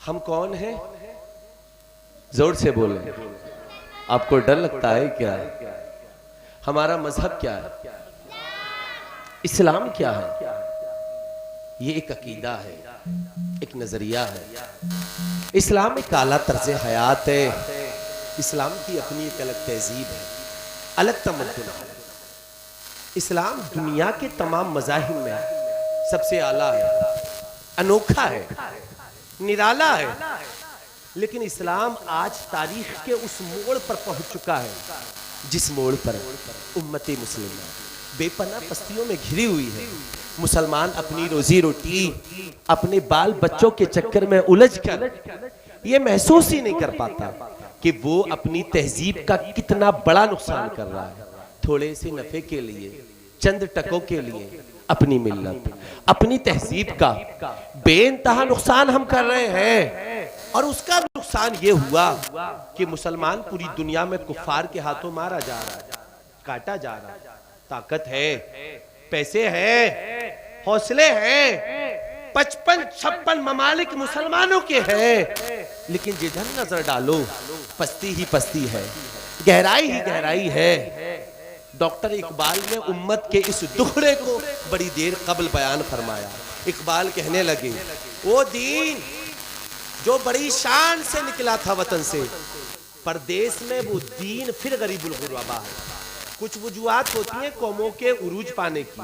हम कौन हैं? जोर से बोले। आपको डर लगता है क्या? हमारा मजहब क्या है? इस्लाम क्या है? ये एक अकीदा है, एक नजरिया है। इस्लाम एक आला तर्ज हयात है। इस्लाम की अपनी एक अलग तहजीब है, अलग तमद्दुन है। इस्लाम दुनिया के तमाम मज़ाहिब में सबसे आला है, अनोखा है, निराला है। लेकिन इस्लाम आज तारीख के उस मोड़ पर पहुंच चुका है जिस मोड़ पर उम्मत मुस्लिमा बेपनाह पस्तियों में घिरी हुई है। मुसलमान अपनी रोजी रोटी अपने बाल बच्चों के चक्कर में उलझकर ये महसूस ही नहीं कर पाता कि वो अपनी तहजीब का कितना बड़ा नुकसान कर रहा है। थोड़े से नफे के लिए, चंद टकों के लिए अपनी मिल्लत, अपनी तहजीब का बेइंतहा नुकसान हम कर रहे हैं। और उसका नुकसान ये हुआ कि मुसलमान पूरी दुनिया में कुफार के हाथों मारा जा रहा है, काटा जा रहा है। ताकत है, पैसे हैं, हौसले हैं, 55-56 ममालिक मुसलमानों के हैं, लेकिन जिधर नजर डालो पस्ती ही पस्ती है, गहराई ही गहराई है। डॉक्टर इकबाल ने उम्मत के इस दुखड़े को बड़ी देर कबल बयान फरमाया। इकबाल कहने लगे, वो दीन जो बड़ी शान से निकला था वतन से, परदेश में वो दीन फिर गरीबुल गुरबा है। कुछ वजूहात होती हैं कौमों के उरूज पाने की,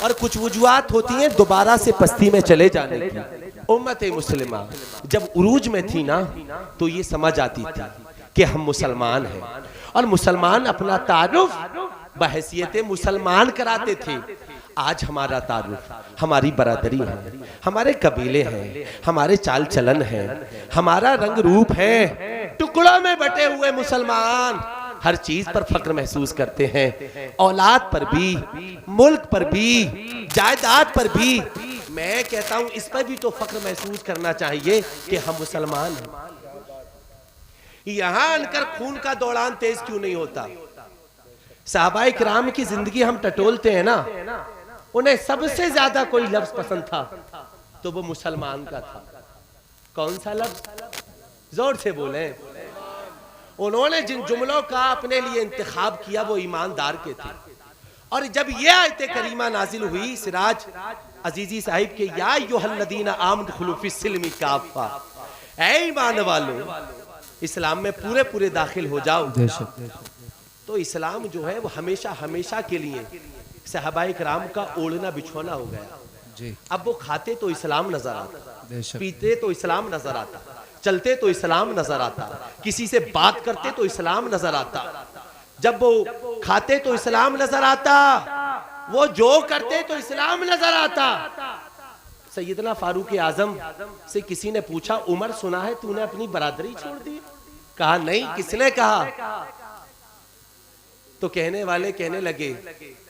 और कुछ वजूहात होती हैं दोबारा से पस्ती में चले जाने की। उम्मत मुस्लिमा जब उरूज में थी ना, तो ये समझ आती थी कि हम मुसलमान हैं, और मुसलमान अपना तारुफ बहैसियत मुसलमान कराते थे। आज हमारा तारुफ, हमारी बरादरी है, हमारे कबीले हैं, हमारे चाल चलन हैं, हमारा रंग रूप है। टुकड़ों में बटे हुए मुसलमान हर चीज पर फक्र महसूस करते हैं, औलाद पर भी, मुल्क पर भी, जायदाद पर भी। मैं कहता हूं इस पर भी तो फक्र महसूस करना चाहिए कि हम मुसलमान हैं। यहां आकर खून का दौड़ान तेज क्यों नहीं होता? सहाबाए किराम की जिंदगी हम टटोलते हैं ना, उन्हें सबसे ज्यादा कोई लफ्ज पसंद था तो वो मुसलमान का था। कौन सा लफ्ज? जोर से बोले। उन्होंने जिन जुमलों का अपने लिए इंतखाब किया वो ईमानदार के थे। और जब ये आयत करीमा नाजिल हुई सिराज अजीजी साहिब के, या अय्युहल्लज़ीना आमनू दुखुलू फिस्सिल्मी काफ़ा, ऐ ईमान वालों इस्लाम में पूरे पूरे दाखिल हो जाओ। तो इस्लाम जो है वो हमेशा हमेशा के लिए सहाबाए किराम का ओढ़ना बिछोना हो गया जी। अब वो खाते तो इस्लाम नजर आता, पीते तो इस्लाम नजर आता, चलते तो इस्लाम नजर आता, किसी से बात करते तो इस्लाम नजर आता। जब वो खाते तो इस्लाम नजर आता, वो जो करते तो इस्लाम नजर आता। सैयदना फारूक आजम से किसी ने पूछा, उमर सुना है तूने अपनी बरादरी छोड़ दी? कहा नहीं। किसने कहा? तो कहने वाले कहने लगे,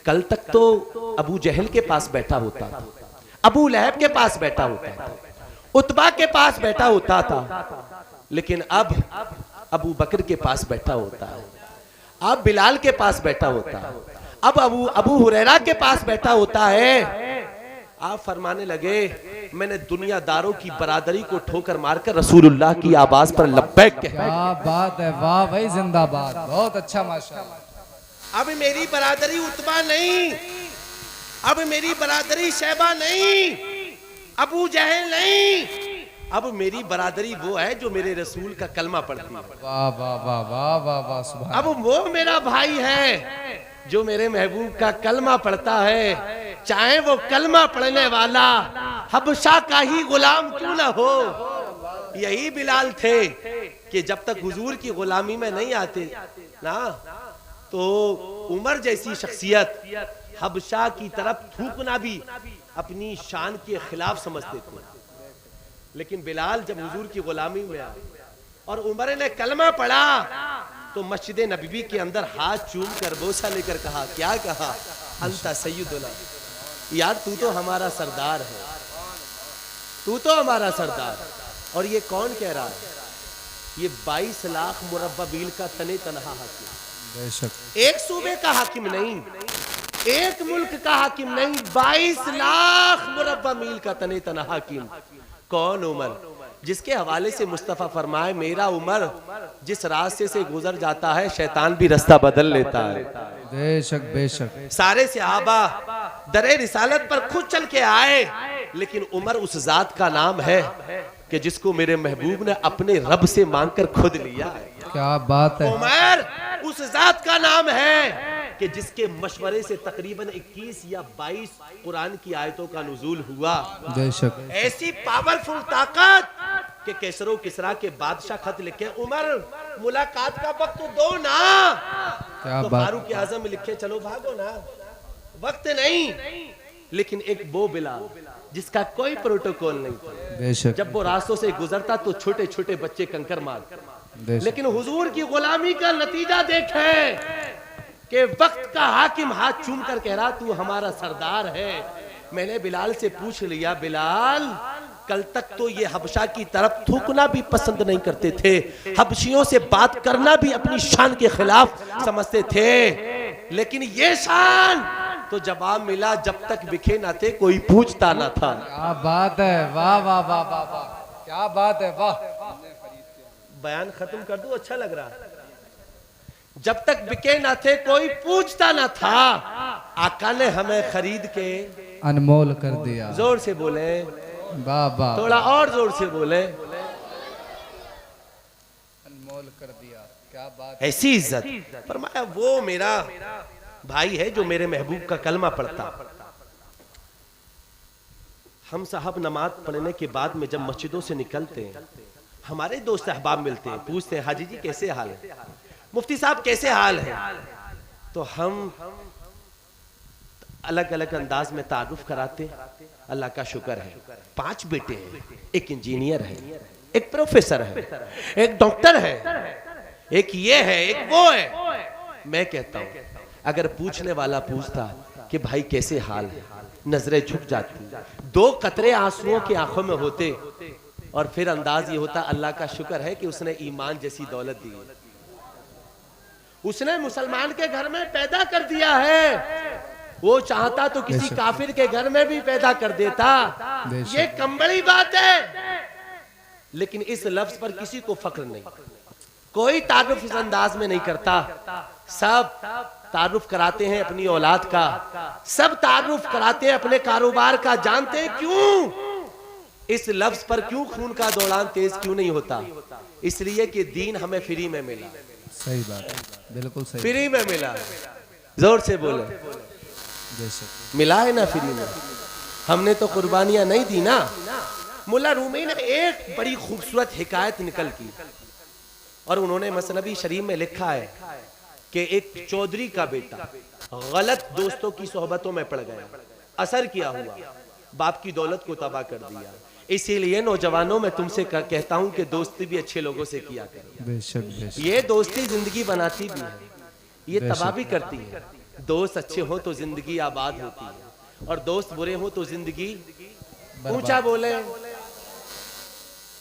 कल तक तो अबू जहल के पास बैठा होता था, अबू लहब के पास बैठा होता था, उतबा के पास बैठा होता था, लेकिन अब अबू बकर के पास बैठा होता है, अब बिलाल के पास बैठा होता है, अब अबू हुरैरा के पास बैठा होता है। आप फरमाने लगे, मैंने दुनियादारों की बरादरी को ठोकर मारकर रसूलुल्लाह की आवाज पर लब्बैक कहा। क्या बात है, वाह भाई, जिंदाबाद, बहुत अच्छा, माशाअल्लाह। अब मेरी बरादरी उतबा नहीं, अब मेरी बरादरी शैबा नहीं, अबू जहल नहीं, अब मेरी बरादरी वो है जो मेरे रसूल का कलमा पढ़ती है। वाह वाह वाह वाह वाह वाह, सुभान। अब वो मेरा भाई है जो मेरे महबूब का कलमा पढ़ता है, चाहे वो कलमा पढ़ने वाला हबशा का ही गुलाम क्यों ना हो। यही बिलाल थे कि जब तक हुजूर की गुलामी में नहीं आते ना, तो उमर जैसी शख्सियत हबशा की तरफ थूकना भी अपनी शान के खिलाफ समझते थे। लेकिन बिलाल जब हुजूर की गुलामी में आए और उमर ने कलमा पढ़ा, तो मस्जिद नबवी के अंदर हाथ चूम कर बोसा लेकर कहा, क्या कहा? अंता सैयदुना, यार तू तो हमारा सरदार है, तू तो हमारा सरदार। और ये कौन कह रहा है? ये 22 लाख मुरब्बा मील का तने तनहा हाकिम, एक सूबे का हाकिम नहीं, एक मुल्क का हाकिम नहीं, 22 लाख मुरब्बा मील का तने तना हाकिम। कौन? उमर। जिसके हवाले से मुस्तफ़ा फरमाए मेरा उमर जिस रास्ते से गुजर जाता है शैतान भी रास्ता बदल लेता है। बेशक बेशक। सारे सहाबा दरे रिसालत पर खुद चल के आए, लेकिन उमर उस जात का नाम है कि जिसको मेरे महबूब ने अपने रब से मांगकर खुद लिया है। क्या बात है। उमर उस जात का नाम है कि जिसके मशवरे से तकरीबन 21 या 22 कुरान की आयतों का नुज़ूल हुआ। बेशक। ऐसी पावरफुल ताकत कि कैसरो किसरा के बादशाह खत लिखे उमर मुलाकात का वक्त दो ना। क्या तो बात। फारूक आजम में लिखे चलो भागो ना, वक्त नहीं। लेकिन एक वो बिलाल जिसका कोई प्रोटोकॉल नहीं था, बेशक। जब वो रास्तों से गुजरता तो छोटे छोटे बच्चे कंकर मार, बेशक। लेकिन हुजूर की गुलामी का नतीजा देखें कि वक्त का हाकिम हाथ चूम कर कह रहा तू हमारा सरदार है। मैंने बिलाल से पूछ लिया, बिलाल कल तक तो ये हबशा की तरफ थूकना भी पसंद नहीं करते थे, हबशियों से बात करना भी अपनी शान के खिलाफ समझते थे, लेकिन ये शान तो जवाब मिला जब तक बिखे ना थे कोई पूछता ना था। क्या बात है, वाह वाह वाह वाह वाह, क्या बात है, वाह। बयान खत्म कर दूं, अच्छा लग रहा है। जब तक बिके ना थे कोई पूछता ना था, आका ने हमें खरीद के अनमोल कर दिया। जोर से बोले, वाह वाह। थोड़ा और जोर से बोले, अनमोल कर दिया। क्या बात। ऐसी इज्जत फरमाया वो मेरा भाई है जो मेरे महबूब का कलमा पढ़ता। हम साहब नमाज पढ़ने के बाद में जब मस्जिदों से निकलते हैं, हमारे दोस्त अहबाब मिलते हैं, पूछते हैं हाजी जी कैसे हाल है, मुफ्ती साहब कैसे हाल है, तो हम अलग अलग अंदाज में तारुफ कराते। अल्लाह का शुक्र है 5 बेटे हैं, एक इंजीनियर है, एक प्रोफेसर है, एक डॉक्टर है, एक ये है, एक वो है। मैं कहता हूं अगर पूछने वाला पूछता कि भाई कैसे हाल है, नजरें झुक जाती, 2 कतरे आंसुओं की आंखों में होते, और फिर अंदाज ये होता अल्लाह का शुक्र है कि उसने ईमान जैसी दौलत दी, उसने मुसलमान के घर में पैदा कर दिया है। वो चाहता तो किसी काफिर के घर में भी पैदा कर देता, ये कम बड़ी बात है। लेकिन इस लफ्ज पर किसी को फख्र नहीं, कोई तारुफ इस अंदाज में नहीं करता। सब तारुफ कराते हैं अपनी औलाद का, सब तारुफ कराते हैं अपने कारोबार का। जानते हैं क्यों? इस लफ्ज पर क्यों खून का दौड़ान तेज क्यों नहीं होता? इसलिए कि दीन हमें फ्री में मिला। सही बात है, बिल्कुल सही। फ्री में मिला। जोर से बोले, मिला है ना फ्री में? हमने तो कुर्बानियां नहीं दी ना। मुल्ला रूमी ने एक बड़ी खूबसूरत हिकायत निकल की, और उन्होंने मसनबी शरीफ में लिखा है कि एक चौधरी का बेटा गलत दोस्तों की सोहबतों में पड़ गया, असर किया हुआ, बाप की दौलत को तबाह कर दिया। इसीलिए नौजवानों में तुमसे कहता हूं कि दोस्ती भी अच्छे लोगों से किया करो। बेशक बेशक। ये दोस्ती जिंदगी बनाती भी है, ये तबाह भी करती है। दोस्त अच्छे हो तो जिंदगी आबाद होती है, और दोस्त बुरे हो तो जिंदगी ऊंचा बोले।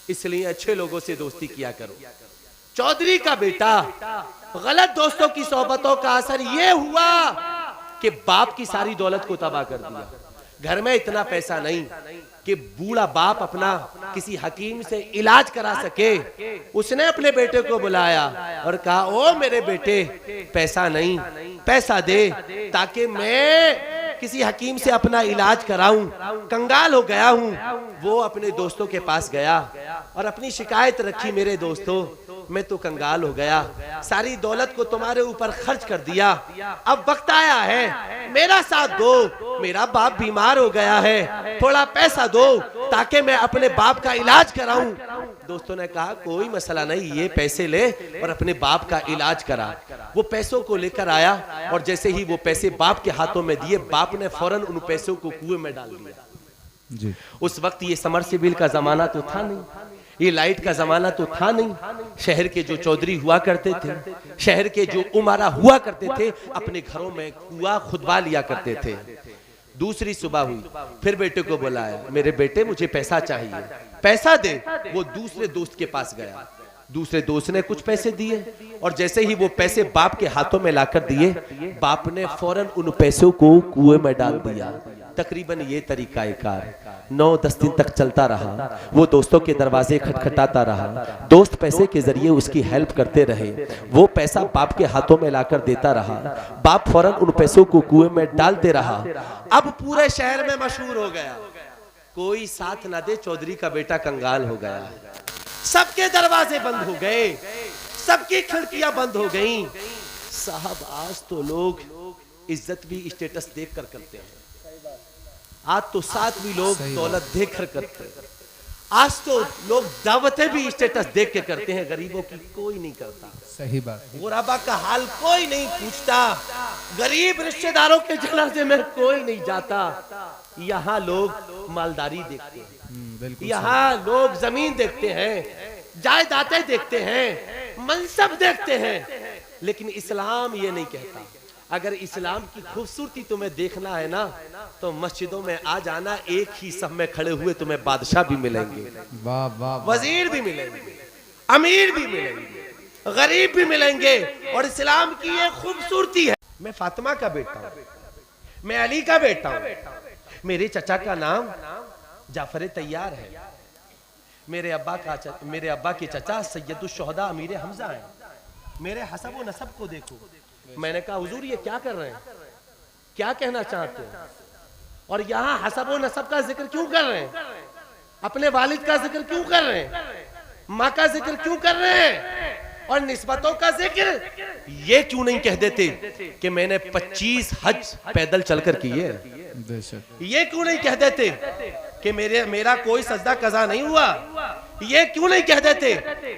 इसलिए अच्छे लोगों से दोस्ती किया करो। चौधरी का बेटा गलत दोस्तों की सोहबतों का असर ये हुआ कि बाप की सारी दौलत को तबाह कर दिया। घर में इतना पैसा नहीं कि बूढ़ा बाप अपना किसी हकीम से इलाज करा सके। उसने अपने बेटे को बुलाया और कहा, ओ मेरे बेटे, पैसा नहीं, पैसा दे ताकि मैं किसी हकीम से अपना इलाज कराऊं, कंगाल हो गया हूं। वो अपने दोस्तों के पास गया और अपनी शिकायत रखी, मेरे दोस्तों मैं तो कंगाल हो गया, सारी दौलत को तुम्हारे ऊपर खर्च कर दिया, अब वक्त आया है मेरा साथ दो, मेरा बाप बीमार हो गया है, थोड़ा पैसा दो ताकि मैं अपने बाप का इलाज कराऊं। दोस्तों ने कहा कोई मसला नहीं, ये पैसे ले और अपने बाप का इलाज करा। वो पैसों को लेकर आया और जैसे ही वो पैसे बाप के हाथों में दिए, बाप ने फौरन उन पैसों को कुएं में डाल दिया। जी। उस वक्त ये समरसेबिल का जमाना तो था नहीं, ये लाइट का जमाना तो था नहीं। शहर के जो चौधरी हुआ करते थे, शहर के जो उमारा हुआ करते थे, अपने घरों में कुआं खुदवा लिया करते थे। दूसरी सुबह हुई, फिर बेटे को बुलाया, मेरे बेटे मुझे पैसा चाहिए, पैसा दे। वो दूसरे दोस्त के पास गया, दूसरे दोस्त ने कुछ पैसे दिए और जैसे ही वो पैसे बाप के हाथों में लाकर दिए, बाप ने फौरन उन पैसों को कुएं में डाल दिया। तकरीबन ये तरीका कार 9-10 दिन तक चलता रहा। वो दोस्तों के दरवाजे खटखटाता रहा, दोस्त पैसे के जरिए उसकी हेल्प करते रहे, वो पैसा बाप के हाथों में लाकर देता रहा, बाप फौरन उन पैसों को कुएं में डालते रहा। अब पूरे शहर में मशहूर हो गया, कोई साथ ना दे चौधरी का बेटा कंगाल हो गया। सबके दरवाजे बंद हो गए, सबकी खिड़कियां बंद हो गईं। साहब आज तो लोग इज्जत भी स्टेटस देखकर करते हैं, आज तो साथ भी लोग दौलत देखकर करते हैं, आज तो लोग दावतें भी स्टेटस देख के करते हैं, गरीबों की कोई नहीं करता। सही बात। गुराबा का हाल कोई नहीं पूछता, गरीब रिश्तेदारों के जनाजे में कोई नहीं जाता। यहाँ लोग मालदारी देखते हैं, यहाँ लोग जमीन देखते हैं, जायदादें देखते हैं, मनसब देखते हैं। लेकिन इस्लाम ये नहीं कहता। अगर इस्लाम की खूबसूरती तुम्हें देखना है ना तो मस्जिदों में आ जाना, एक ही सब में खड़े हुए तुम्हें बादशाह भी मिलेंगे, वाह वाह, वजीर भी मिलेंगे, अमीर भी मिलेंगे, गरीब भी मिलेंगे। और इस्लाम की ये खूबसूरती है। मैं फातिमा का बेटा हूं, मैं अली का बेटा हूं, मेरे चचा का नाम जाफर तैयार है, मेरे अब्बा के चचा सैयदुश्शुहदा अमीर हमजा हैं। मेरे हसब व नसब को देखो। मैंने कहा हुजूर ये क्या कर रहे हैं, क्या कहना चाहते हैं, और यहाँ हसब व नसब का जिक्र क्यों कर रहे हैं, अपने वालिद का जिक्र क्यों कर रहे हैं, माँ का जिक्र क्यों कर रहे हैं, और निस्बतों का जिक्र ये क्यों नहीं कह देते कि मैंने 25 हज पैदल चलकर किए, ये क्यों नहीं कह देते कि मेरा कोई सजदा कज़ा नहीं हुआ, ये क्यों नहीं कह देते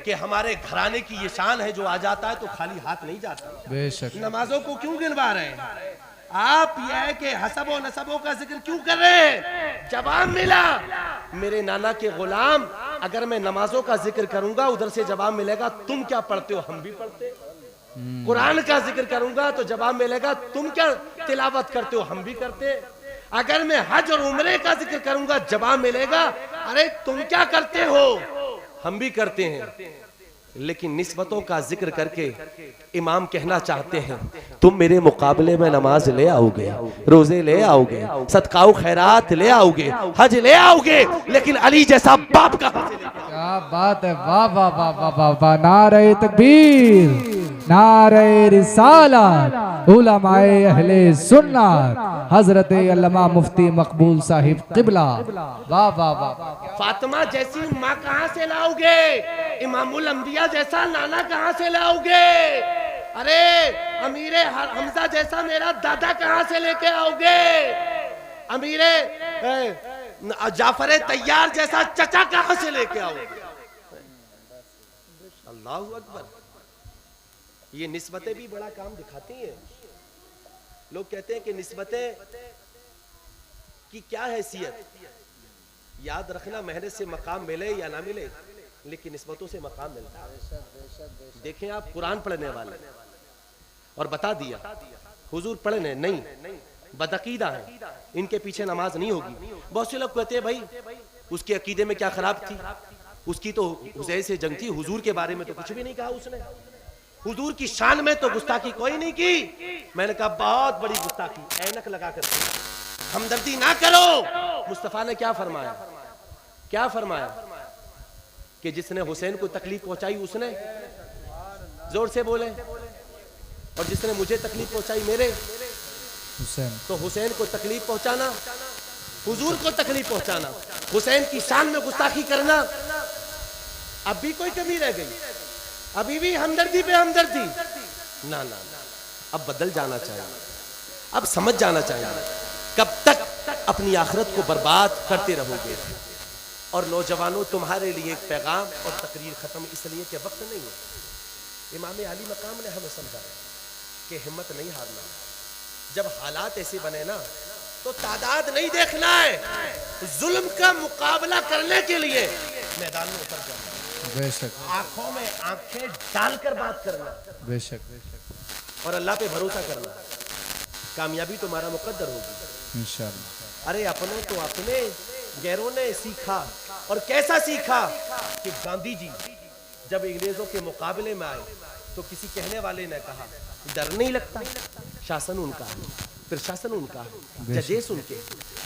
कि हमारे घराने की ये शान है जो आ जाता है तो खाली हाथ नहीं जाता। बेशक। नमाजों को क्यों गिनवा रहे हैं आप, यह है कि हसबों नसबों का जिक्र क्यों कर रहे हैं। जवाब मिला, मेरे नाना के गुलाम, अगर मैं नमाजों का जिक्र करूंगा उधर से जवाब मिलेगा तुम क्या पढ़ते हो, हम भी पढ़ते। कुरान का जिक्र करूंगा तो जवाब मिलेगा तुम क्या तिलावत करते हो, हम भी करते। अगर मैं हज और उम्रे का जिक्र करूंगा जवाब मिलेगा अरे तुम क्या करते हो, हम भी करते हैं। लेकिन निस्बतों का जिक्र करके इमाम कहना चाहते हैं तुम मेरे मुकाबले में नमाज ले आओगे, रोजे ले आओगे, सदकाओ खैरात ले आओगे, हज ले आओगे, लेकिन अली जैसा बाप का क्या बात है, वाह वाह वाह वाह वाह वाह, नारे तकबीर, नारे रिसालत, उलमाए अहले सुन्नत, हजरत अल्लामा मुफ्ती मकबूल साहिब किबला, वाह वाह वाह। फातिमा जैसी माँ कहाँ से लाओगे, इमामुल अंबिया जैसा नाना कहाँ से लाओगे, अरे अमीरे हमजा जैसा मेरा दादा कहाँ से लेके आओगे, अमीरे जाफर तैयार जैसा चचा कहाँ से लेके आओगे। अल्लाहु अकबर। ये निस्बतें भी बड़ा काम दिखाती हैं। लोग कहते हैं कि निस्बतें की क्या हैसियत, याद रखना मेहनत से मकाम मिले या ना मिले लेकिन निस्बतों से मकाम मिलता है। देखें आप कुरान पढ़ने वाले और बता दिया हुजूर पढ़ने नहीं, बदअकीदा है, इनके पीछे नमाज नहीं होगी। बहुत से लोग कहते हैं भाई उसके अकीदे में क्या खराब थी, उसकी तो हुसैन से जंग थी, हुजूर के बारे में तो कुछ भी नहीं कहा उसने, हुजूर की शान में तो गुस्ताखी कोई नहीं की। मैंने कहा बहुत बड़ी गुस्ताखी, ऐनक लगा कर हमदर्दी ना करो। मुस्तफा ने क्या फरमाया, क्या फरमाया कि जिसने हुसैन को तकलीफ पहुंचाई उसने, जोर से बोले, और जिसने मुझे तकलीफ पहुंचाई मेरे हुसैन, तो हुसैन को तकलीफ पहुंचाना, हुजूर को तकलीफ पहुंचाना, हुसैन की शान में गुस्ताखी करना, अब भी कोई कमी रह गई, अभी भी हमदर्दी पे हमदर्दी ना ना, अब बदल जाना चाहिए, अब समझ जाना चाहिए। कब तक अपनी आखिरत को बर्बाद करते रहोगे। और नौजवानों तुम्हारे लिए एक पैगाम और तकरीर खत्म इसलिए कि वक्त नहीं है। इमाम अली मकाम ने हमें समझाया कि हिम्मत नहीं हारना। जब हालात ऐसे बने ना तो तादाद नहीं देखना है, जुल्म का मुकाबला करने के लिए मैदान में उतर जाना, बेशक, आंखों में आंखें डालकर बात करना, बेशक बेशक, और अल्लाह पे भरोसा करना, कामयाबी तुम्हारा मुकद्दर होगी इंशाअल्लाह। अरे अपनों तो अपने, गैरों ने सीखा, और कैसा सीखा कि गांधी जी जब अंग्रेजों के मुकाबले में आए तो किसी कहने वाले ने कहा डर नहीं लगता, शासन उनका है, प्रशासन उनका है, जजेस उनके,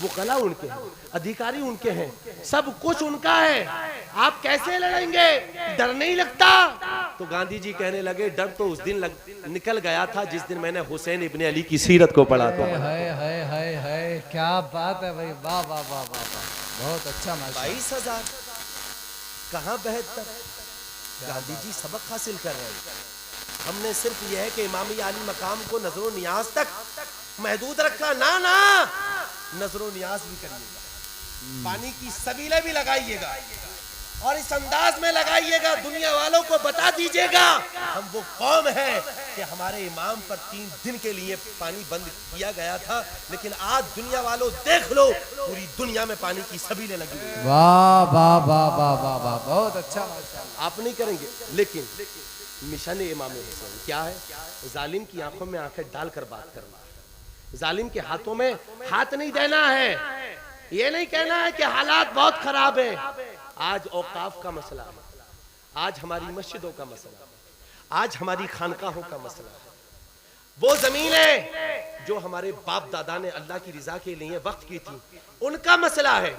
वकला उनके हैं, अधिकारी उनके हैं, सब कुछ उनका है, आप कैसे लड़ेंगे? डर नहीं लगता? तो गांधी जी कहने लगे डर तो उस दिन निकल गया था जिस दिन मैंने हुसैन इब्ने अली की सीरत को पढ़ा था। है क्या बात है भाई, वाह वाह वाह वाह वाह, बहुत अच्छा। 22,000 कहाँ 72? गांधी जी सबक हासिल कर रहे हैं। हमने सिर्फ यह है कि इमामी आली मकाम को नजरो नियाज तक महदूद रखा। ना ना, नजरो नियाज भी करिएगा, पानी की सबीले भी लगाइएगा और इस अंदाज में लगाइएगा, दुनिया वालों को बता दीजिएगा हम वो कौम है कि हमारे इमाम पर 3 दिन के लिए पानी बंद किया गया था, लेकिन आज दुनिया वालों देख लो, पूरी दुनिया में पानी की सबीले लगी। वाह वाह वाह वाह वाह वाह, बहुत अच्छा। आप नहीं करेंगे, लेकिन मिशन इमाम हुसैन क्या है? जालिम की आंखों में आंखें डालकर बात करना, जालिम के हाथों में हाथ नहीं देना है, ये नहीं कहना है कि हालात बहुत खराब है। आज औकाफ का मसला है, आज हमारी मस्जिदों का मसला है, आज हमारी खानकाहों का मसला है, वो जमीनें जो हमारे बाप दादा ने अल्लाह की रिजा के लिए वक्त की थी उनका मसला है,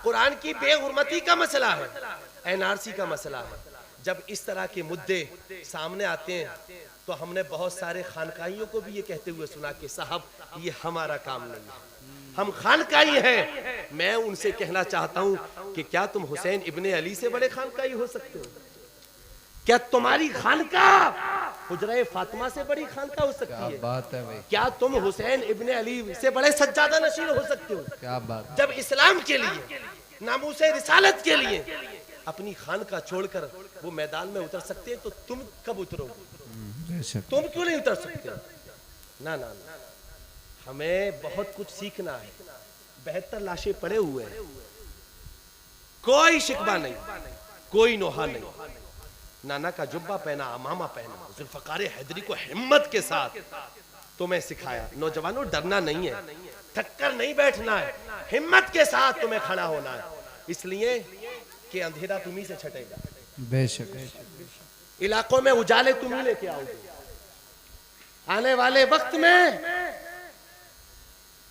कुरान की बेहुरमती का मसला है, एनआरसी का मसला है। जब इस तरह के मुद्दे सामने आते हैं तो हमने बहुत सारे खानकाइयों को भी ये कहते हुए सुना कि साहब ये हमारा काम नहीं है, हम खानकाई हैं। मैं उनसे कहना चाहता हूं कि क्या तुम हुसैन इब्ने अली से बड़े खानकाई हो सकते हो? क्या तुम्हारी खानकाह हुजरा फातिमा से बड़ी खानकाह हो सकती है? बात है भाई, क्या तुम हुसैन इब्ने अली से बड़े सज्जादा नशीन हो सकते हो? क्या बात। जब इस्लाम के लिए, नामूसे रिसालत के लिए अपनी खानकाह छोड़कर वो मैदान में उतर सकते हैं, तो तुम कब उतरोगे? तुम क्यों नहीं उतर सकते? ना ना ना, हमें बहुत कुछ सीखना है। 72 लाशें पड़े हुए हैं, कोई शिकवा नहीं, कोई नोहा नहीं। नाना का जुब्बा पहना, अमामा पहना, जुल्फकार हैदरी को हिम्मत के साथ तुम्हें सिखाया, नौजवानों डरना नहीं है, थककर नहीं बैठना है, हिम्मत के साथ तुम्हें खड़ा होना है, इसलिए कि अंधेरा तुम्ही से छटेगा। बेशक, इलाकों में उजाले तुम ही लेके आओगे। आने वाले वक्त में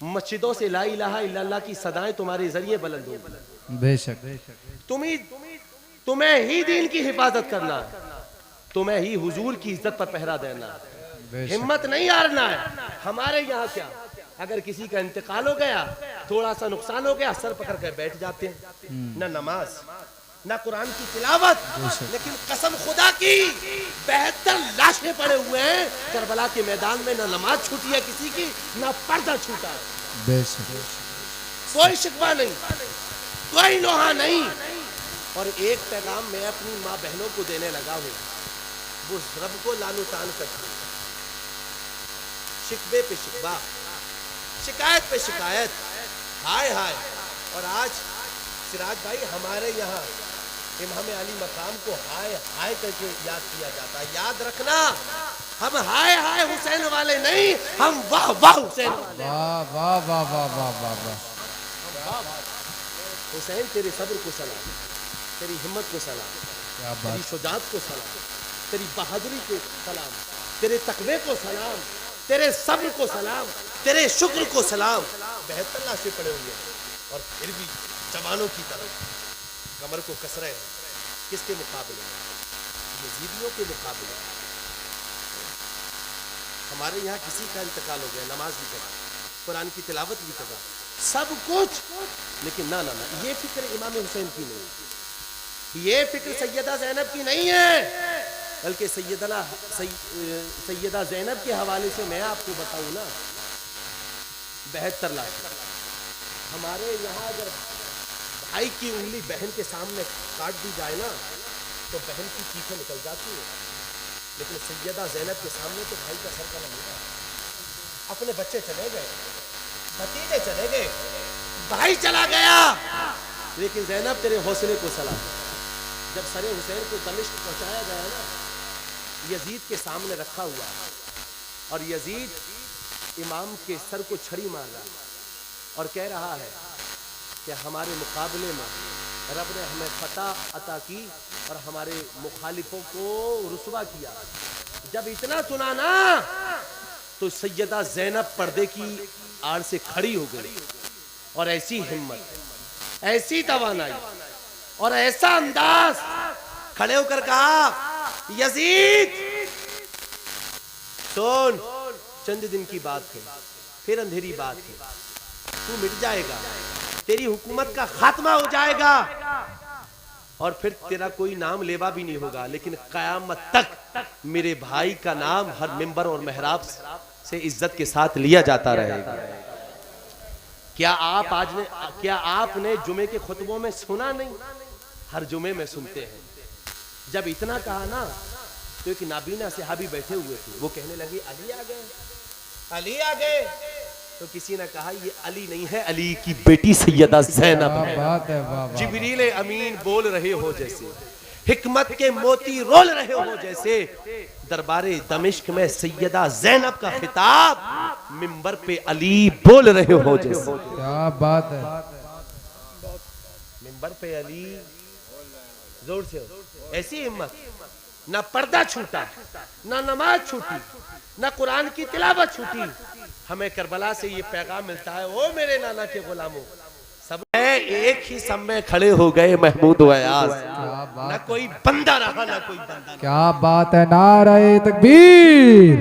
मस्जिदों से ला इलाहा इल्लल्लाह की सदाएं तुम्हारे जरिए बुलंद होंगी। बेशक, तुम्हें ही दीन की हिफाजत करना है, तुम्हें ही हुजूर की इज्जत पर पहरा देना है, हिम्मत नहीं हारना है। हमारे यहाँ क्या, अगर किसी का इंतकाल हो गया, थोड़ा सा नुकसान हो गया, सर पकड़ कर बैठ जाते हैं, ना नमाज ना कुरान की तिलावत, लेकिन कसम खुदा की 72 लाशें पड़े हुए हैं करबला के मैदान में, ना नमाज छूटी है किसी की, ना पर्दा छूटा है। कोई शिकवा नहीं, कोई नोहा नहीं। और एक पैगाम मैं अपनी माँ बहनों को देने लगा हूँ, वो रब को लानो तान करती है, शिकवे पे शिकवा, शिकायत पे शिकायत, हाय हाय। और आज सिराज भाई हमारे यहाँ इमाम अली मकाम को हाय हाय करके याद किया जाता है। याद रखना, हम हाय हाय हुसैन वाले नहीं, हम वाह वाह हुसैन वाले। वाह वाह वाह वाह वाह वाह वाह। हुसैन तेरे सब्र को सलाम, तेरी हिम्मत को सलाम, तेरी शुजाअत को सलाम, तेरी बहादुरी को सलाम, तेरे तकवे को सलाम, तेरे सब्र को सलाम, तेरे शुक्र को सलाम। 72 लाशें पड़े हुए और फिर भी जवानों की तरह कमर को कस रहे हैं। किसके मुकाबले? यजीदियों के मुकाबले। हमारे यहाँ किसी का इंतकाल हो गया, नमाज भी करा, कुरान की तिलावत भी करा, सब कुछ, लेकिन ना ना ना, ये फिक्र इमाम हुसैन की नहीं, ये फिक्र सैयदा ज़ैनब की नहीं है, बल्कि सैयदा ज़ैनब के हवाले से मैं आपको बताऊं ना, 72 लाख हमारे यहाँ अगर भाई की उंगली बहन के सामने काट दी जाए ना तो बहन की चीखें निकल जाती है, लेकिन सैयदा ज़ैनब के सामने तो भाई का सर कलम होगा। अपने बच्चे चले गए, भतीजे चले गए, भाई चला गया, लेकिन ज़ैनब तेरे हौसले को सलाम। जब सरे हुसैन को दमिश्क पहुंचाया गया ना, यजीद के सामने रखा हुआ और यजीद इमाम के सर को छड़ी मार रहा और कह रहा है कि हमारे मुकाबले में रब ने हमें फतह अता की और हमारे मुखालिफों को रुसवा किया। जब इतना सुना ना तो सैयदा ज़ैनब पर्दे की आड़ से खड़ी हो गई, और ऐसी हिम्मत, ऐसी तवानाई और ऐसा अंदाज, खड़े होकर कहा, यजीद सुन, चंद दिन की बात है, फिर अंधेरी बात है, तू मिट जाएगा, तेरी हुकूमत का खात्मा हो जाएगा और फिर तेरा कोई नाम लेवा भी नहीं होगा, लेकिन कयामत तक मेरे भाई का नाम हर मिंबर और मेहराब से इज्जत के साथ लिया जाता रहेगा। क्या आपने जुमे के खुतबों में सुना नहीं? हर जुमे में सुनते हैं। जब इतना कहा ना तो एक नाबीना सहाबी बैठे हुए थे, वो कहने लगे अली आ गए, अली आ गए। तो किसी ने कहा ये अली नहीं है, अली की बेटी सैयदा ज़ैनब है। जिब्रील अमीन बोल रहे हो जैसे, हिकमत के मोती रोल रहे हो जैसे, दरबारे दमिश्क में सैयदा ज़ैनब का खिताब मिंबर पे अली बोल रहे हो जैसे। क्या बात है। मिंबर पे अली, जोर से, ऐसी हिम्मत, ना पर्दा छूटा, ना नमाज छूटी, ना कुरान की तिलावत छूटी। हमें करबला से ये पैगाम मिलता है, ओ मेरे नाना के गुलामों, सब एक ही समय खड़े हो गए महमूद वयाज, ना कोई बंदा रहा ना कोई बंदा। क्या बात है। नारे तकबीर,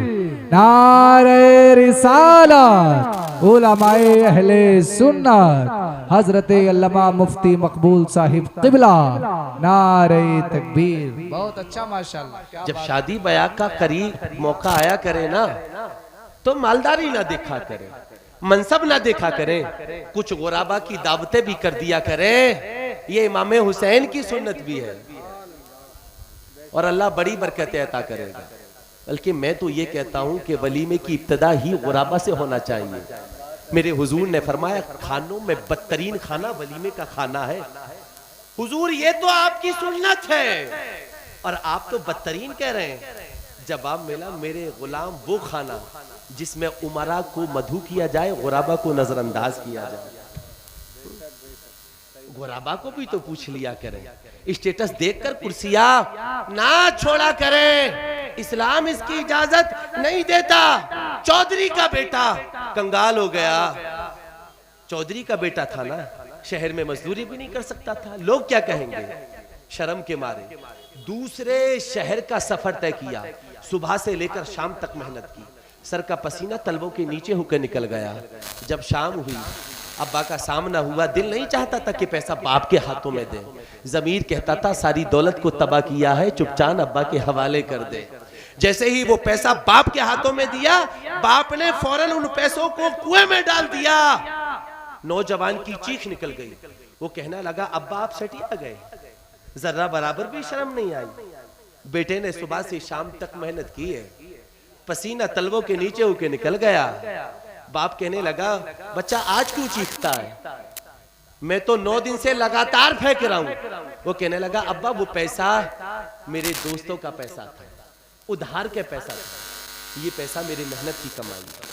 नारे रिसालत, उलमाए अहले सुन्नत, हजरत अल्लामा मुफ्ती मकबूल साहिब क़िबला, नारे तकबीर। बहुत अच्छा माशाल्लाह। जब शादी ब्याह का करीब मौका आया करे ना, तो मालदारी ना देखा करे, मनसब ना देखा करें, कुछ गुराबा की दावतें भी कर दिया करें। ये इमाम हुसैन की सुन्नत भी है और अल्लाह बड़ी बरकतें अता करेगा। बल्कि मैं तो ये कहता हूं कि वलीमे की इब्तिदा ही गुराबा से होना चाहिए। मेरे हुजूर ने फरमाया, खानों में बदतरीन खाना वलीमे का खाना है। हुजूर ये तो आपकी सुन्नत है और आप तो बदतरीन कह रहे हैं। जवाब मिला, मेरे गुलाम वो खाना जिसमें उमरा को मधु किया जाए, गुराबा को नजरअंदाज किया जाए। गुराबा को भी तो पूछ लिया करें, स्टेटस देखकर कुर्सियां ना छोड़ा करें। इस्लाम इसकी इजाजत नहीं देता। चौधरी का बेटा कंगाल हो गया, चौधरी का बेटा था ना, शहर में मजदूरी भी नहीं कर सकता था। लोग क्या कहेंगे, शर्म के मारे दूसरे शहर का सफर तय किया, सुबह से लेकर शाम तक मेहनत की, सर का पसीना तलवों के नीचे होकर निकल गया। जब शाम हुई, अब्बा का सामना हुआ, दिल नहीं चाहता था कि पैसा बाप के हाथों में दे, जमीर कहता था सारी दौलत को तबाह किया है, चुपचाप अब्बा के हवाले कर दे। जैसे ही वो पैसा बाप के हाथों में दिया, बाप ने फौरन उन पैसों को कुएं में डाल दिया। नौजवान की चीख निकल गई, वो कहने लगा अब्बा आप सटिया गए, जर्रा बराबर भी शर्म नहीं आई। बेटे ने सुबह से शाम तक मेहनत की है, पसीना तलवों के नीचे होके निकल गया। बाप कहने लगा बच्चा आज क्यों चीखता है, मैं तो 9 दिन से लगातार फेंक रहा हूं। वो कहने लगा अब्बा वो पैसा मेरे दोस्तों का पैसा था, उधार के पैसा था, ये पैसा मेरी मेहनत की कमाई है,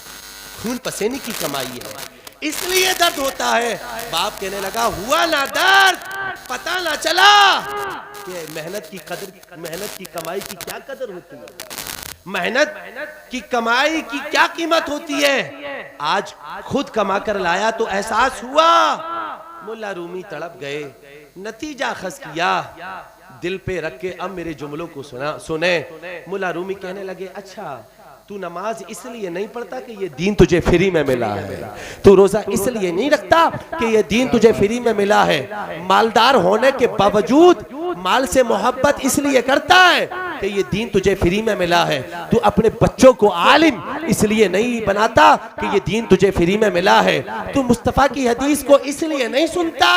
खून पसीने की कमाई है, इसलिए दर्द होता है। बाप कहने लगा हुआ ना दर्द, पता ना चला कि मेहनत की कदर, मेहनत की कमाई की क्या कदर होती है, मेहनत की कमाई की क्या कीमत होती है। आज खुद कमा कर लाया तो एहसास हुआ। मुल्ला रूमी तड़प गए, नतीजा खस किया, दिल पे रख के अब मेरे जुमलों को सुने। मुल्ला रूमी कहने लगे अच्छा तू नमाज इसलिए नहीं पढ़ता कि ये दीन तुझे फ्री में मिला है, तू रोजा इसलिए नहीं रखता कि ये दीन तुझे फ्री में मिला है, मालदार होने के बावजूद माल से मोहब्बत इसलिए करता है कि ये दीन तुझे फ्री में मिला है, तू अपने बच्चों को आलिम इसलिए नहीं बनाता कि ये दीन तुझे फ्री में मिला है, तू मुस्तफा की हदीस को इसलिए नहीं सुनता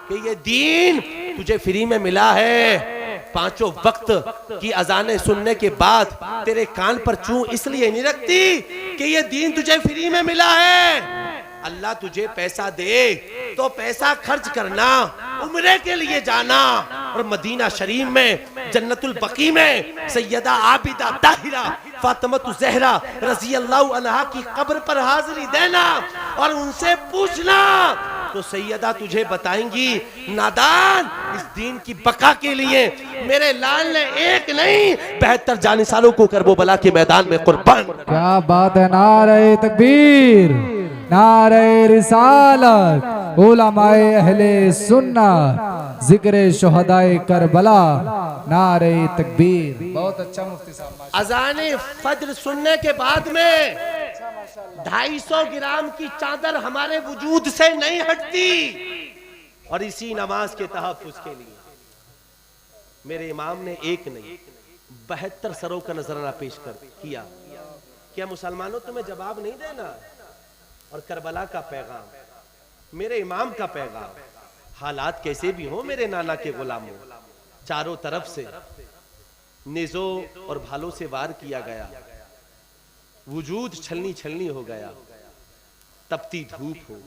कि ये दीन तुझे फ्री में मिला है। 5 वक्त की अजानें सुनने के बाद तेरे कान पर चूं इसलिए नहीं रखती कि ये दीन तुझे फ्री में मिला है। अल्लाह तुझे पैसा दे तो पैसा खर्च करना, उम्रे के लिए जाना और मदीना शरीफ में जन्नतुल बकी में सैयदा आबिदा ताहिरा फातिमा ज़हरा रज़ी अल्लाह अन्हा की कब्र पर हाजिरी देना और उनसे पूछना तो सैयदा तुझे बताएंगी नादान इस दीन की बका के लिए मेरे लाल ने एक नहीं 72 जानिसारों को करबला के मैदान में कुर्बान। क्या बात है, नारे तकबीर, नारे रिसालत उलमाए अहले सुन्नत जिक्र शुहदाए करबला नारे तकबीर। बहुत अच्छा मुफ्ती साहब। अजाने फज्र सुनने के बाद में 250 ग्राम की चादर हमारे वजूद से नहीं हटती, और इसी नमाज के तहफ्फुज़ के लिए मेरे इमाम ने एक नहीं 72 सरों का नजराना पेश कर किया। क्या मुसलमानों तुम्हें जवाब नहीं देना? और करबला का पैगाम, मेरे इमाम का पैगाम, हालात कैसे भी हो मेरे नाना के गुलामों, चारों तरफ से निजो और भालों से वार किया गया, वजूद छलनी छलनी हो गया, तपती धूप हो,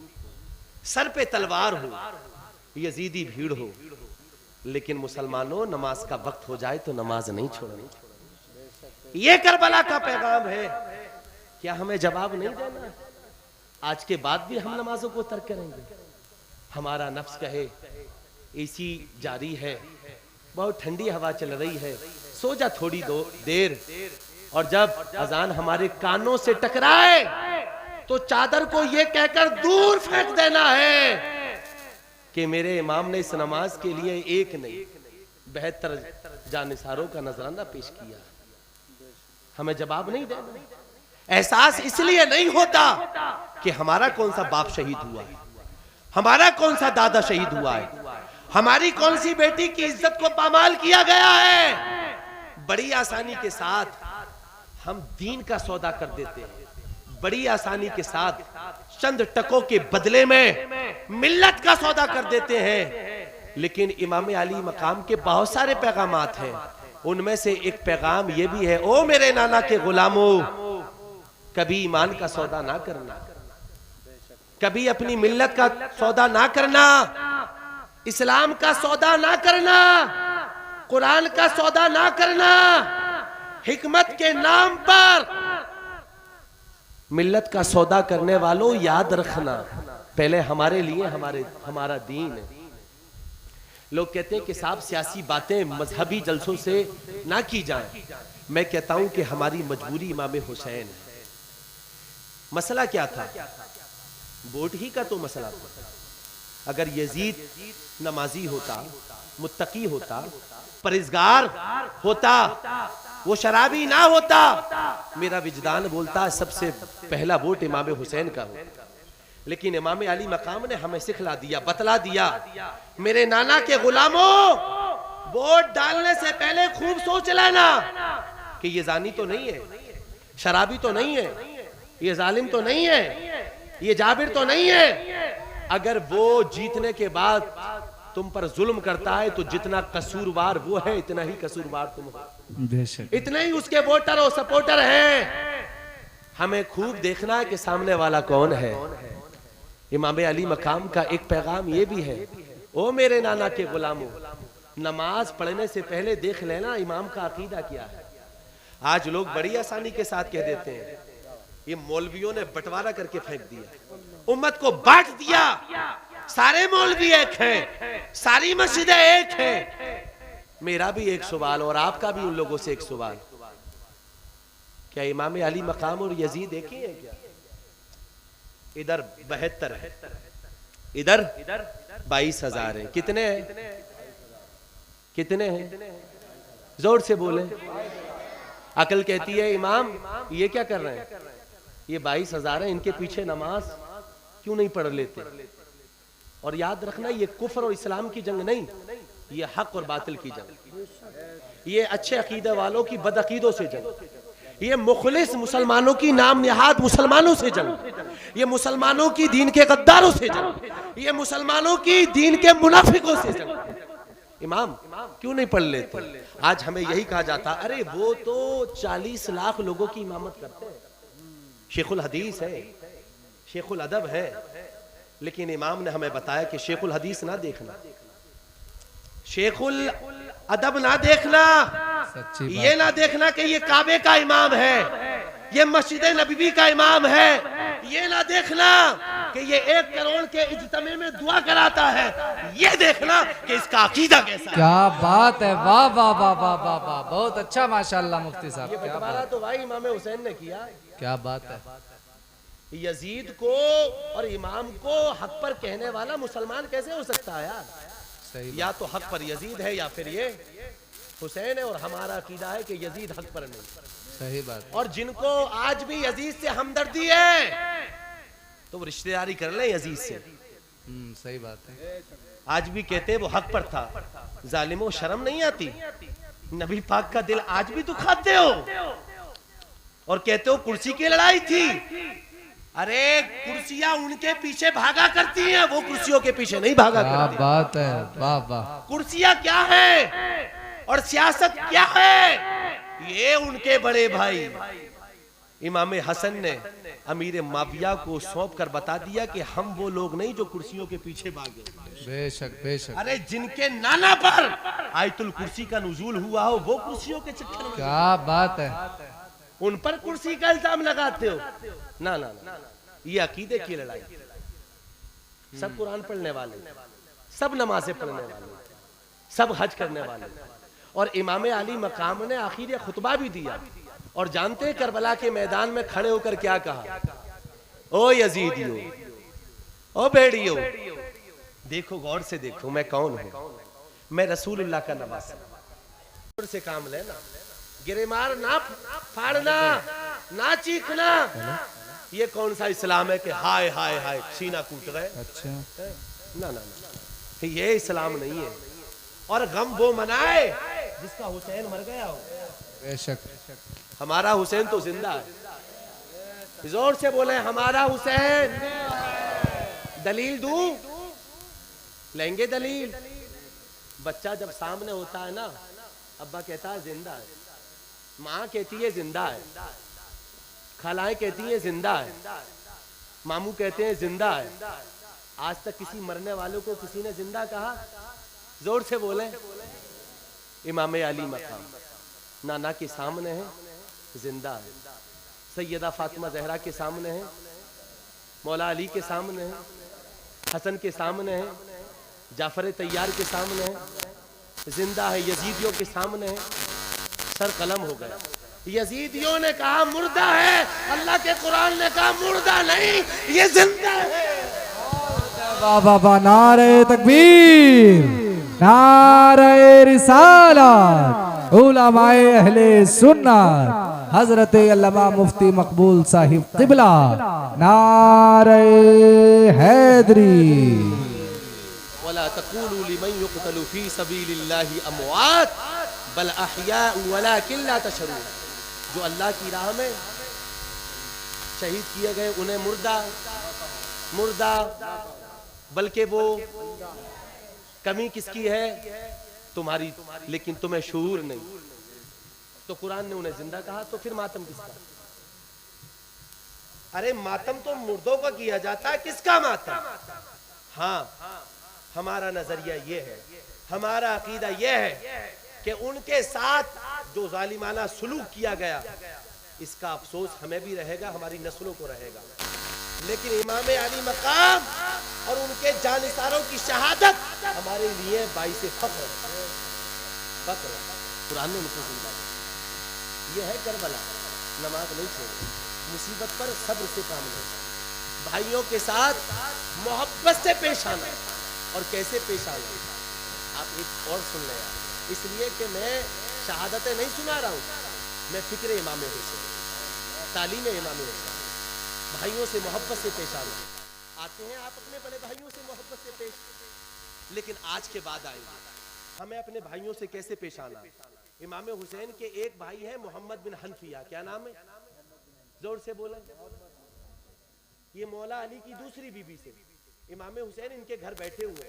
सर पे तलवार हो, यजीदी भीड़ हो, लेकिन मुसलमानों नमाज का वक्त हो जाए तो नमाज नहीं छोड़नी। ये करबला का पैगाम है। क्या हमें जवाब नहीं देना? आज के बाद भी हम नमाजों को तर्क करेंगे? हमारा नफ्स कहे एसी जारी है, बहुत ठंडी हवा चल रही है, सो जा थोड़ी देर, और जब अजान हमारे कानों से टकराए तो चादर को यह कहकर दूर फेंक देना है कि मेरे इमाम ने इस नमाज के लिए एक नहीं 72 जानिसारों का नजराना पेश किया। हमें जवाब नहीं देना। एहसास इसलिए नहीं होता कि हमारा कौन सा बाप शहीद हुआ है, हमारा कौन सा दादा शहीद हुआ है, हमारी कौन सी बेटी की इज्जत को पामाल किया गया है। बड़ी आसानी के साथ हम दीन का सौदा कर देते हैं, बड़ी आसानी के साथ चंद टकों के बदले में मिल्लत का सौदा कर देते हैं। लेकिन इमाम अली मकाम के बहुत सारे पैगामात हैं, उनमें से एक पैगाम यह भी है, ओ मेरे नाना के गुलामों, कभी ईमान का सौदा ना करना, कभी अपनी मिल्लत का सौदा ना करना, इस्लाम का सौदा ना करना, कुरान का सौदा ना करना। हिकमत के नाम पर मिल्लत का सौदा करने वालों, याद रखना पहले हमारे लिए हमारा दीन है। लोग कहते हैं कि साहब सियासी बातें मजहबी जलसों से ना की जाएं। मैं कहता हूं कि हमारी मजबूरी इमाम हुसैन है। मसला क्या था? वोट ही का तो मसला था। अगर यजीद नमाजी होता, मुत्तकी होता, परहेजगार होता, वो शराबी ना होता, मेरा विजदान बोलता सबसे पहला वोट इमाम हुसैन का हो। लेकिन इमाम अली मकाम ने हमें सिखला दिया, बतला दिया, मेरे नाना के गुलामों, वोट डालने से पहले खूब सोच लेना कि ये जानी तो नहीं है, शराबी तो नहीं है, ये जालिम तो नहीं है, ये जाबिर तो नहीं है। अगर वो जीतने के बाद तुम पर जुल्म करता है तो जितना कसूरवार वो है, इतना ही कसूरवार तुम हो, इतने ही उसके वोटर और सपोर्टर हैं। हमें खूब देखना है कि सामने वाला कौन है। इमाम अली मकाम का एक पैगाम ये भी है, ओ मेरे नाना के गुलामों, नमाज पढ़ने से पहले देख लेना इमाम का अकीदा क्या है। आज लोग बड़ी आसानी के साथ कह देते हैं, ये मौलवियों ने बंटवारा करके फेंक दिया, उम्मत को बांट दिया, सारे मौलवी एक हैं, सारी मस्जिदें एक हैं। मेरा भी एक सवाल और आपका भी उन लोगों से एक सवाल, क्या इमाम अली मकाम और यजीद एक ही है क्या? इधर 72 है, इधर 22,000 है। कितने हैं? कितने हैं? जोर से बोले। अकल कहती है इमाम ये क्या कर रहे हैं, ये 22,000 है, इनके पीछे नमाज क्यों नहीं पढ़ लेते? और याद रखना, ये कुफ्र और इस्लाम की जंग नहीं, ये हक और बातिल की जंग, ये अच्छे अकीदे वालों की बदअकीदों से जंग, ये मुखलिस मुसलमानों की नाम निहाद मुसलमानों से जंग, ये मुसलमानों की दीन के गद्दारों से जंग, ये मुसलमानों की दीन के मुनाफिकों से जंग। इमाम क्यों नहीं पढ़ लेते? आज हमें यही कहा जाता, अरे वो तो 40 लाख लोगों की इमामत करते हैं, शेखुल हदीस है, शेखुल अदब है। लेकिन इमाम ने हमें बताया कि शेखुल हदीस ना देखना, शेखुल अदब ना देखना, ये ना देखना कि ये काबे का इमाम है, ये मस्जिद नबवी का इमाम है, ये ना देखना कि ये 1 करोड़ के इज्तिमा में दुआ कराता है, ये देखना कि इसका अकीदा कैसा है। क्या बात है, वाह वाह वाह वाह वाह वाह, बहुत अच्छा माशाल्लाह मुफ्ती साहब। ये बंटवारा तो भाई इमाम हुसैन ने किया। क्या बात है। यजीद को और इमाम को हक पर कहने वाला मुसलमान कैसे हो सकता है यार? सही या तो हक पर यजीद है या फिर ये हुसैन है, और हमारा अकीदा है कि यजीद हक पर नहीं। सही बात। और जिनको आज भी यजीद से हमदर्दी है तो वो रिश्तेदारी कर ले यजीद से। सही बात है। आज भी कहते हैं वो हक पर था। जालिमों, शर्म नहीं आती? नबी पाक का दिल आज भी दुखाते हो और कहते हो कुर्सी की लड़ाई थी। अरे कुर्सियां उनके पीछे भागा करती हैं, वो कुर्सियों के पीछे नहीं भागा करती। क्या बात है, वाह वाह। कुर्सियां क्या है और सियासत क्या है, ये उनके बड़े भाई इमाम हसन ने अमीर माविया को सौंप कर बता दिया कि हम वो लोग नहीं जो कुर्सियों के पीछे भागे। बेशक बेशक। अरे जिनके नाना पर आयतुल कुर्सी का नुजूल हुआ हो वो कुर्सियों के चक्कर में, क्या बात है। उन पर कुर्सी का इल्जाम लगाते हो। ना ना ना, ये अकीदे की लड़ाई। सब कुरान पढ़ने वाले, सब नमाजें पढ़ने वाले, सब हज करने वाले, और इमाम अली मकाम ने आखिर खुतबा भी दिया। और जानते हैं करबला के मैदान में खड़े होकर क्या कहा? ओ यजीदियो, ओ भेड़ियो, देखो गौर से देखो मैं कौन हूं। मैं रसूलुल्लाह का नवासा। गौर से काम लेना, गिरेमार ना फाड़ना, ना चीखना। ये कौन सा इस्लाम है कि हाय हाय हाय सीना कूट गए? अच्छा। ना ना ना, ये इस्लाम नहीं है। और गम वो मनाए जिसका हुसैन मर गया हो। बेशक। हमारा हुसैन तो जिंदा है। जोर से बोले हमारा हुसैन। दलील दूं? लेंगे दलील? बच्चा जब सामने होता है ना, अब्बा कहता है जिंदा है, माँ कहती है जिंदा है, खालाएं कहती हैं जिंदा है, मामू कहते हैं जिंदा है। आज तक किसी मरने वालों को किसी ने जिंदा कहा? जोर से बोले। इमाम अली मकाम नाना के सामने है, जिंदा है। सैयदा फातिमा जहरा के सामने है, मौला अली के सामने है, हसन के सामने है, जाफर तैयार के सामने है, जिंदा है। यजीदियों के सामने है, सर कलम हो गया। यजीदियों ने कहा मुर्दा है, अल्लाह के कुरान ने कहा मुर्दा नहीं, ये जिंदा है। वाह वाह वाह। नारे तकबीर, नारे रिसालत, उलमाए अहले सुन्नत, हजरत अल्लामा मुफ्ती मकबूल साहिब क़िबला, नारे हैदरी। वला तक़ूलू लिमन युक़तलू फ़ी सबीलिल्लाहि अमवात बल अहयाउ वलाकिन ला तशऊरून। जो अल्लाह की राह में शहीद किए गए उन्हें मुर्दा, बल्कि वो कमी किसकी है? तुम्हारी, लेकिन तुम्हें शऊर नहीं। तो कुरान ने उन्हें जिंदा कहा, तो फिर मातम किसका? अरे मातम तो मुर्दों का किया जाता है, किसका मातम? हाँ, हमारा नजरिया ये है, हमारा अकीदा ये है कि उनके साथ जो जालिमाना सुलूक किया गया, इसका अफसोस हमें भी रहेगा, हमारी नस्लों को रहेगा। लेकिन इमाम अली मकाम और उनके जानिसारों की शहादत हमारे लिए बाइस फख्र। कुरान ने मुझे जिंदा किया। ये है करबला। नमाज नहीं छोड़ो, मुसीबत पर सब्र से काम लो, भाइयों के साथ मोहब्बत से पेश आना। और कैसे पेश आना, आप एक और सुन लें यार, इसलिए कि मैं शहादतें नहीं सुना रहा हूँ, मैं फिक्र इमाम हुसैन, तालीम इमाम हुसैन, भाइयों से मोहब्बत से पेश आना। आते हैं आप अपने बड़े भाइयों से मोहब्बत से पेश, लेकिन आज के बाद आएंगे हमें अपने भाइयों से कैसे पेश आना। इमाम हुसैन के एक भाई है मोहम्मद बिन हनफिया, क्या नाम है? जोर से बोलें। ये मौला अली की दूसरी बीबी से इमाम हुसैन इनके घर बैठे हुए,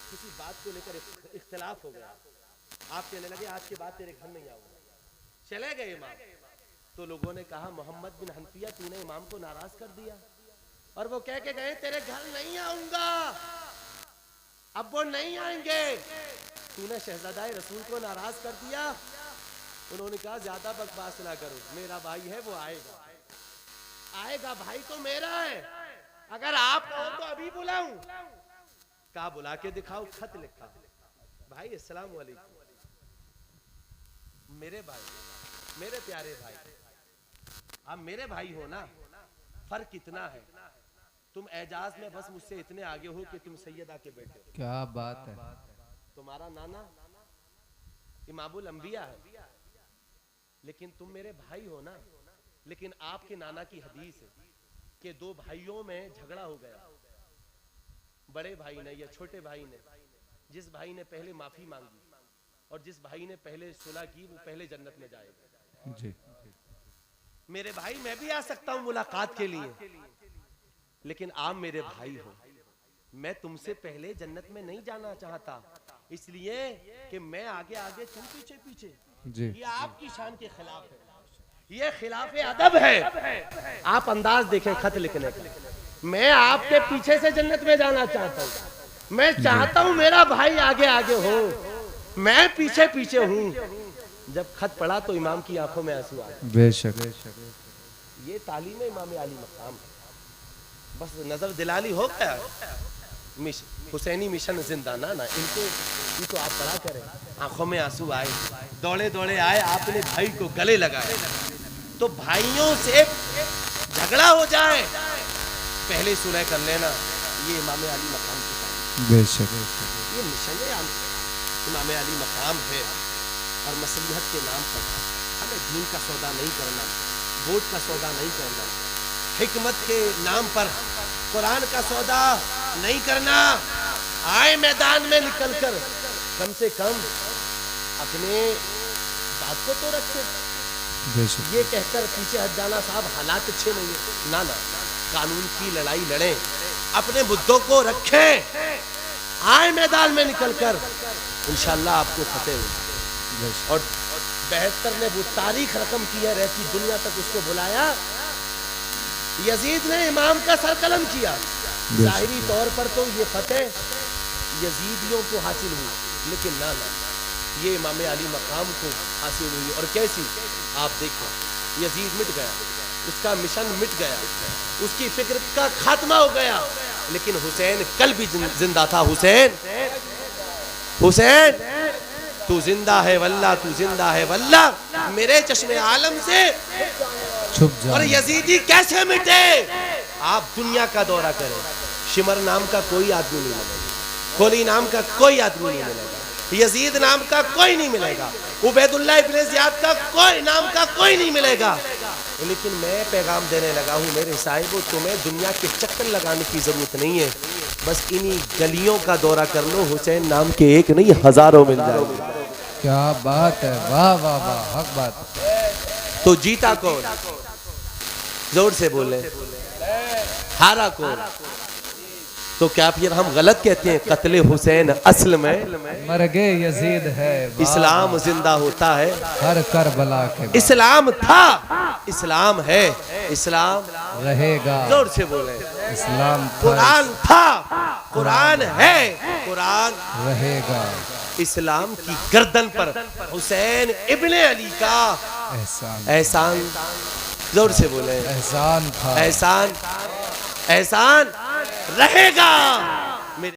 किसी बात को लेकर इख्तिलाफ हो गया। आप कहने लगे आज के बाद तेरे घर नहीं आऊंगा, चले गए इमाम। तो लोगों ने कहा मोहम्मद बिन हनफिया तूने इमाम को नाराज कर दिया, और वो कह के गए तेरे घर नहीं आऊंगा, अब वो नहीं आएंगे, तूने शहजादा रसूल को नाराज कर दिया। उन्होंने कहा ज्यादा बकवास ना करो, मेरा भाई है वो आएगा, आएगा, भाई तो मेरा है, अगर आप कहो तो अभी बुलाऊं। कहा बुला के दिखाओ। खत लिखा, भाई अस्सलाम वालेकुम, मेरे भाई, मेरे प्यारे भाई, आप मेरे भाई हो ना, फर्क कितना है। तुम एजाज में बस मुझसे इतने आगे हो कि तुम सैयदा के बेटे हो। क्या बात है। तुम्हारा नाना इमामुल अंबिया है, लेकिन तुम मेरे भाई हो ना। लेकिन आपके नाना की हदीस है कि दो भाइयों में झगड़ा हो गया, बड़े भाई ने या छोटे भाई ने। जिस भाई ने पहले माफी मांगी और जिस भाई ने पहले सुलह की वो पहले जन्नत में जाएगा। जी मेरे भाई, मैं भी आ सकता हूं मुलाकात के लिए, लेकिन आप मेरे भाई हो। मैं तुमसे पहले जन्नत में नहीं जाना चाहता, इसलिए कि मैं आगे आगे तुम पीछे पीछे। जी ये आपकी शान के खिलाफ है, ये खिलाफ अदब है। आप अंदाज देखें खत लिखने का। मैं आपके पीछे से जन्नत में जाना चाहता हूँ। मैं चाहता हूँ मेरा भाई आगे आगे हो, मैं पीछे पीछे हूँ। जब खत पढ़ा तो इमाम की आंखों में आंसू आ गए। बेशक। ये तालीम इमाम अली मकाम है। बस नजर दिलाली हो गया, हुसैनी मिशन जिंदा ना इनको आप पढ़ा करें। आंखों में आंसू आए, दौड़े दौड़े आए, आपने भाई को गले लगाए। तो भाइयों से झगड़ा हो जाए पहले सुलह कर लेना, ये इमाम अली मकाम की तालीम। बेशक। ये मिशन इमाम अली मकाम है। और मसलिहत के नाम पर हमें दीन का सौदा नहीं करना, वोट का सौदा नहीं करना, हिकमत के नाम पर कुरान का सौदा नहीं करना। आए मैदान में निकलकर कम से कम अपने बात को तो रखे। ये कहकर पीछे हट जाना साहब हालात अच्छे नहीं है, ना ना, कानून की लड़ाई लड़ें, अपने मुद्दों को रखें। आए मैदान में निकलकर, इंशाअल्लाह आपको फतेह होगी। और 72 ने वो तारीख रकम की है, रहती दुनिया तक उसको बुलाया। यजीद ने इमाम का सर कलम किया। जाहिरी तौर पर तो ये फतेह यजीदियों को हासिल हुई, लेकिन ना ना, ये इमाम अली मकाम को हासिल हुई। और कैसी, आप देखो, यजीद मिट गया, उसका मिशन मिट गया, उसकी फिक्र का खात्मा हो गया, लेकिन हुसैन कल भी जिंदा था। हुसैन, हुसैन तू जिंदा है वल्ला, तू जिंदा है वल्ला, मेरे चश्मे आलम से छुप जा। और यजीदी कैसे मिटे? आप दुनिया का दौरा करें, शिमर नाम का कोई आदमी नहीं मिलेगा, खोली नाम का कोई आदमी नहीं मिलेगा, यजीद नाम का कोई नहीं मिलेगा, उबैदुल्लाह इब्न ज़ियाद का कोई नाम का कोई नहीं मिलेगा। लेकिन मैं पैगाम देने लगा हूँ मेरे साहिबो, तुम्हें दुनिया के चक्कर लगाने की जरूरत नहीं है, बस इन्हीं गलियों का दौरा कर लो, हुसैन नाम के एक नहीं हजारों मिल जाएंगे। क्या बात है, वाह वाह वाह, हक बात। तो जीता कौन? जोर से बोले, हारा कौन? तो क्या फिर हम गलत कहते हैं? कत्ले हुसैन असल में मरगे यजीद है, इस्लाम जिंदा होता है हर करबला के। इस्लाम था, इस्लाम है, इस्लाम रहेगा। जोर से बोले, इस्लाम था, कुरान था, कुरान है, कुरान रहेगा। इस्लाम की गर्दन पर हुसैन इब्ने अली का एहसान, एहसान, जोर से बोले, एहसान था, एहसान, एहसान रहेगा।